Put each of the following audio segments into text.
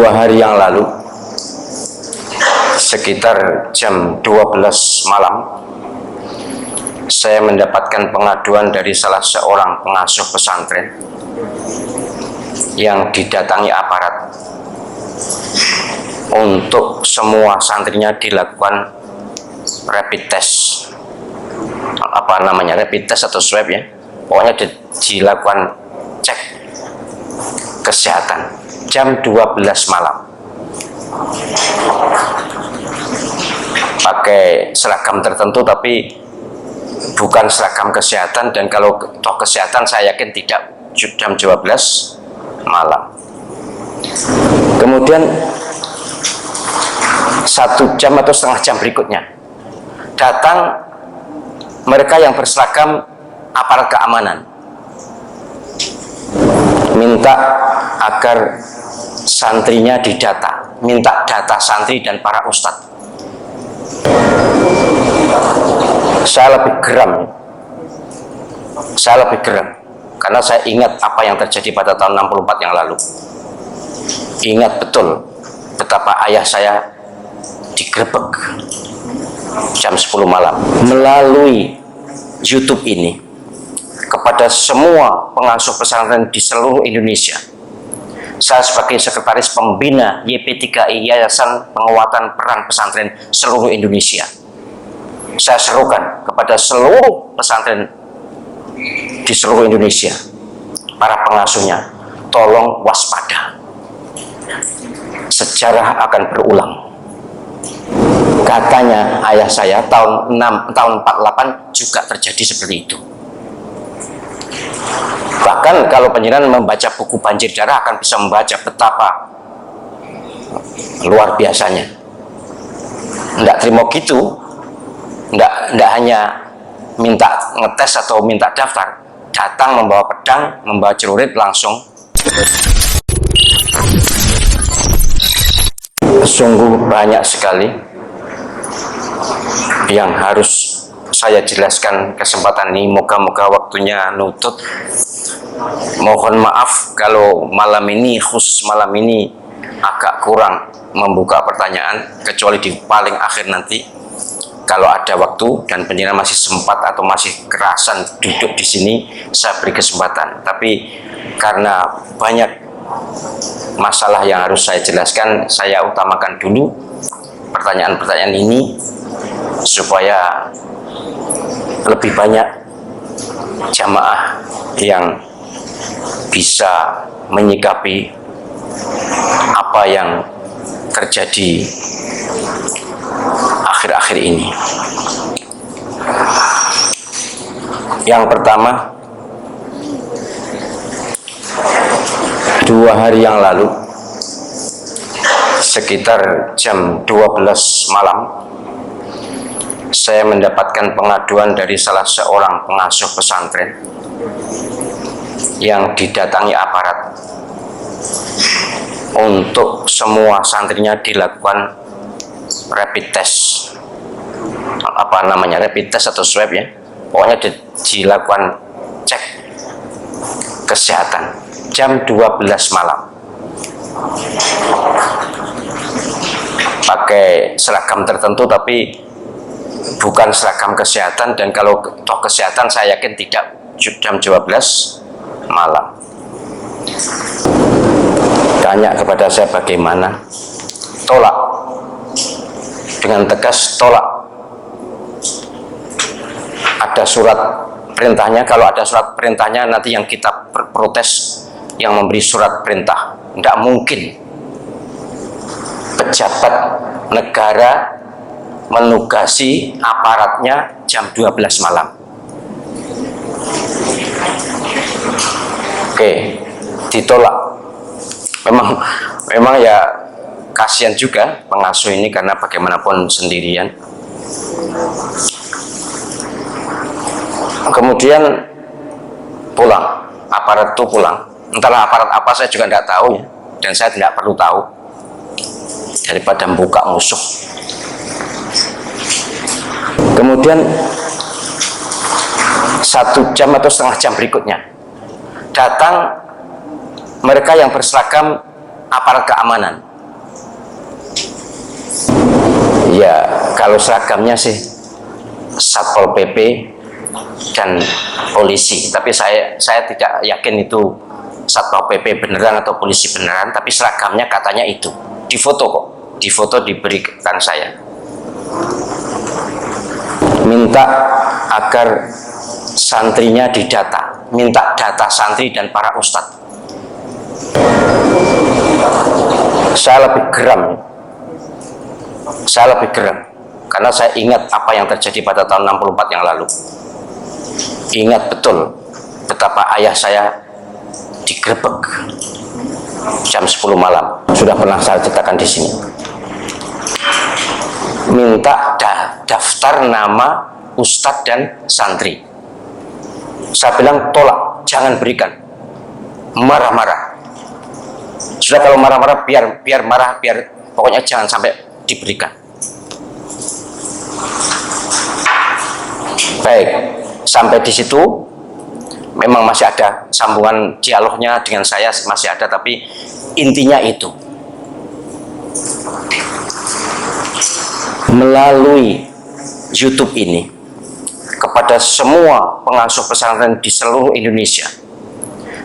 2 hari yang lalu, sekitar jam 12 malam, saya mendapatkan pengaduan dari salah seorang pengasuh pesantren yang didatangi aparat untuk semua santrinya dilakukan rapid test. Apa namanya, rapid test atau swab ya, pokoknya dilakukan cek kesehatan jam 12 malam. Pakai seragam tertentu tapi bukan seragam kesehatan, dan kalau toh kesehatan saya yakin tidak jam 12 malam. Kemudian 1 jam atau setengah jam berikutnya datang mereka yang berseragam aparat keamanan, minta agar santrinya didata, minta data santri dan para ustadz. Saya lebih geram karena saya ingat apa yang terjadi pada tahun 64 yang lalu. Ingat betul betapa ayah saya digerebek jam 10 malam. Melalui YouTube ini, kepada semua pengasuh pesantren di seluruh Indonesia, saya sebagai sekretaris pembina YP3I, Yayasan Penguatan Peran Pesantren seluruh Indonesia, saya serukan kepada seluruh pesantren di seluruh Indonesia, para pengasuhnya, tolong waspada. Sejarah akan berulang. Katanya ayah saya tahun 48 juga terjadi seperti itu. Bahkan kalau penjenengan membaca buku Banjir Darah akan bisa membaca betapa luar biasanya. Nggak terima gitu, nggak hanya minta ngetes atau minta daftar, datang membawa pedang, membawa celurit, langsung. Sungguh banyak sekali yang harus saya jelaskan kesempatan ini. Moga-moga waktunya nutut. Mohon maaf kalau malam ini, khusus malam ini, agak kurang membuka pertanyaan, kecuali di paling akhir nanti kalau ada waktu dan penjenengan masih sempat atau masih kerasan duduk di sini, saya beri kesempatan. Tapi karena banyak masalah yang harus saya jelaskan, saya utamakan dulu pertanyaan-pertanyaan ini supaya lebih banyak jamaah yang bisa menyikapi apa yang terjadi akhir-akhir ini. Yang pertama, 2 hari yang lalu, sekitar jam 12 malam, saya mendapatkan pengaduan dari salah seorang pengasuh pesantren yang didatangi aparat untuk semua santrinya dilakukan rapid test. Apa namanya, rapid test atau swab ya, pokoknya dilakukan cek kesehatan jam 12 malam. Pakai seragam tertentu tapi bukan seragam kesehatan, dan kalau toh kesehatan saya yakin tidak jam 12 malam. Tanya kepada saya bagaimana, tolak dengan tegas, tolak. Ada surat perintahnya, kalau ada surat perintahnya nanti yang kita protes yang memberi surat perintah. Tidak mungkin pejabat negara menugasi aparatnya jam 12 malam. Oke, ditolak. Memang ya kasihan juga pengasuh ini karena bagaimanapun sendirian. Kemudian pulang, aparat itu pulang. Entahlah aparat apa, saya juga tidak tahu ya, dan saya tidak perlu tahu daripada membuka musuh. Kemudian 1 jam atau setengah jam berikutnya datang mereka yang berseragam aparat keamanan, Ya, kalau seragamnya sih Satpol PP dan polisi, tapi saya tidak yakin itu Satpol PP beneran atau polisi beneran, tapi seragamnya katanya itu. Di foto kok, di foto diberikan saya. Minta agar santrinya didata, minta data santri dan para ustadz. Saya lebih geram karena saya ingat apa yang terjadi pada tahun 64 yang lalu. Ingat betul betapa ayah saya digerebek jam 10 malam. Sudah pernah saya ceritakan di sini. Minta daftar nama ustadz dan santri. Saya bilang tolak, jangan berikan. Marah-marah. Sudah kalau marah-marah biar marah, biar pokoknya jangan sampai diberikan. Baik, sampai di situ memang masih ada sambungan dialognya dengan saya, masih ada, tapi intinya itu. Melalui YouTube ini kepada semua pengasuh pesantren di seluruh Indonesia,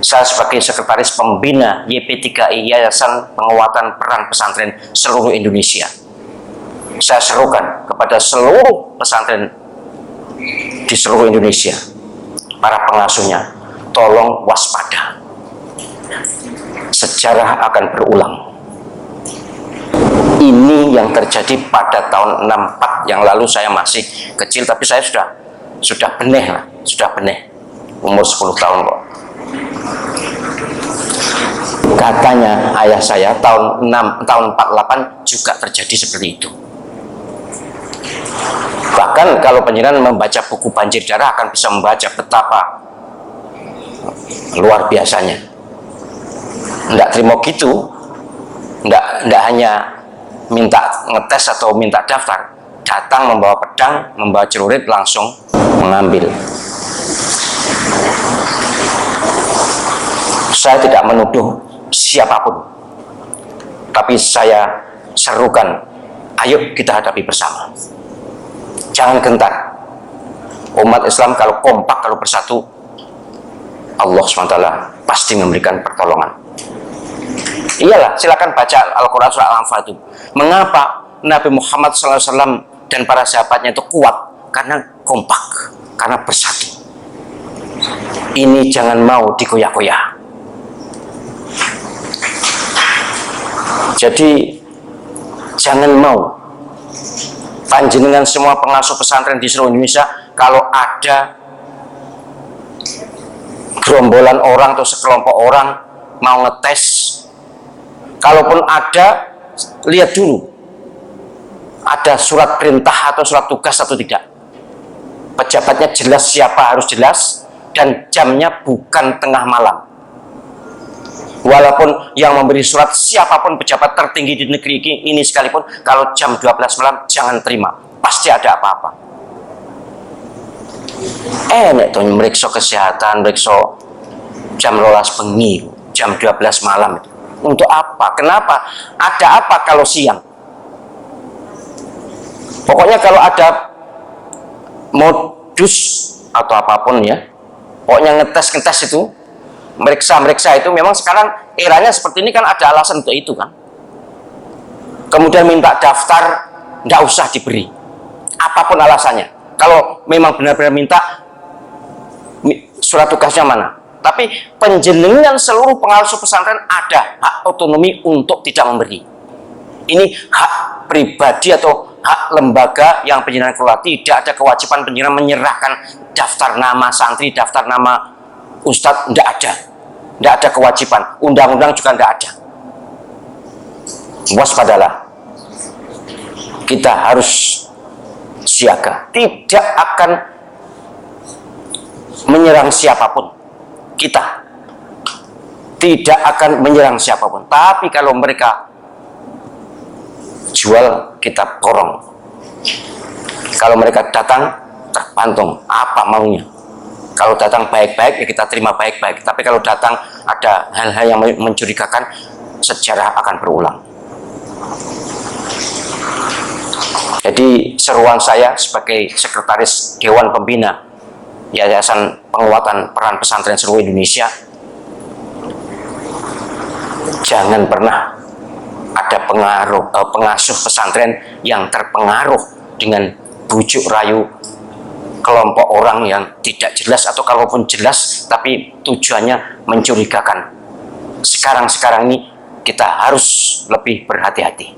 saya sebagai sekretaris pembina YP3I, Yayasan Penguatan Peran Pesantren seluruh Indonesia, saya serukan kepada seluruh pesantren di seluruh Indonesia, para pengasuhnya, tolong waspada. Sejarah akan berulang. Ini yang terjadi pada tahun 64 yang lalu. Saya masih kecil, tapi saya sudah beneh lah, sudah beneh, umur 10 tahun kok. Katanya ayah saya tahun 48 juga terjadi seperti itu. Bahkan kalau penjenengan membaca buku Banjir Darah akan bisa membaca betapa luar biasanya. Nggak terima gitu, nggak hanya minta ngetes atau minta daftar, datang membawa pedang, membawa celurit, langsung mengambil. Saya tidak menuduh siapapun, tapi saya serukan, ayo kita hadapi bersama. Jangan gentar. Umat Islam kalau kompak, kalau bersatu, Allah SWT pasti memberikan pertolongan. Iyalah, silakan baca Al-Quran surah Al-Anfal itu. Mengapa Nabi Muhammad SAW dan para sahabatnya itu kuat? Karena kompak, karena bersatu. Ini jangan mau dikoyak-koyak. Jadi jangan mau panjenengan semua pengasuh pesantren di seluruh Indonesia, kalau ada gerombolan orang atau sekelompok orang mau ngetes, kalaupun ada, lihat dulu ada surat perintah atau surat tugas atau tidak. Pejabatnya jelas siapa, harus jelas, dan jamnya bukan tengah malam. Walaupun yang memberi surat siapapun pejabat tertinggi di negeri ini sekalipun, kalau jam 12 malam jangan terima, pasti ada apa-apa. Nek tuh meriksa kesehatan, meriksa jam 12 bengi, jam 12 malam itu. Untuk apa? Kenapa? Ada apa kalau siang? Pokoknya kalau ada modus atau apapun ya, pokoknya ngetes itu, meriksa itu, memang sekarang eranya seperti ini kan, ada alasan untuk itu kan. Kemudian minta daftar, nggak usah diberi, apapun alasannya. Kalau memang benar-benar minta, surat tugasnya mana? Tapi penjenengan seluruh pengasuh pesantren ada hak otonomi untuk tidak memberi. Ini hak pribadi atau hak lembaga yang penjenengan kelola. Tidak ada kewajiban penjenengan menyerahkan daftar nama santri, daftar nama ustadz, tidak ada. Tidak ada kewajiban, undang-undang juga tidak ada. Waspadalah. Kita harus siaga, tidak akan menyerang siapapun. Kita tidak akan menyerang siapapun, tapi kalau mereka jual, kita borong. Kalau mereka datang, terpantung apa maunya. Kalau datang baik-baik, ya kita terima baik-baik. Tapi kalau datang ada hal-hal yang mencurigakan, sejarah akan berulang. Jadi seruan saya sebagai sekretaris Dewan Pembina Yayasan Penguatan Peran Pesantren Seluruh Indonesia, jangan pernah ada pengasuh pesantren yang terpengaruh dengan bujuk rayu kelompok orang yang tidak jelas, atau kalaupun jelas tapi tujuannya mencurigakan. Sekarang ini kita harus lebih berhati-hati.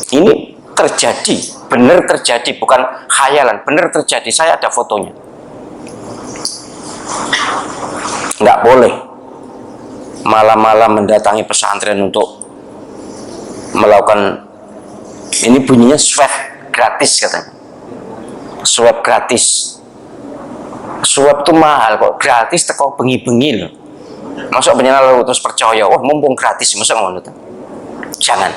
Ini terjadi, benar terjadi, bukan khayalan, benar terjadi. Saya ada fotonya. Nggak boleh malam-malam mendatangi pesantren untuk melakukan, ini bunyinya swab gratis katanya. Swab gratis. Swab itu mahal kok, gratis teko bengi-bengi loh. Masuk penyenar lalu terus percaya, oh mumpung gratis, masa ngono tuh. Jangan.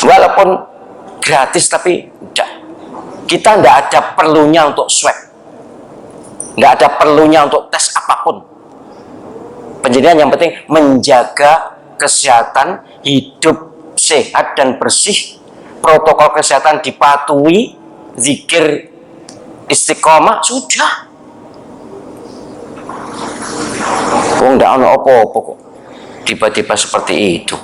Walaupun gratis tapi kita nggak ada perlunya untuk swab, nggak ada perlunya untuk tes apapun. Penjadian yang penting menjaga kesehatan, hidup sehat dan bersih, protokol kesehatan dipatuhi, zikir istiqomah, sudah. Wong ndak ono apa-apa kok tiba-tiba seperti itu.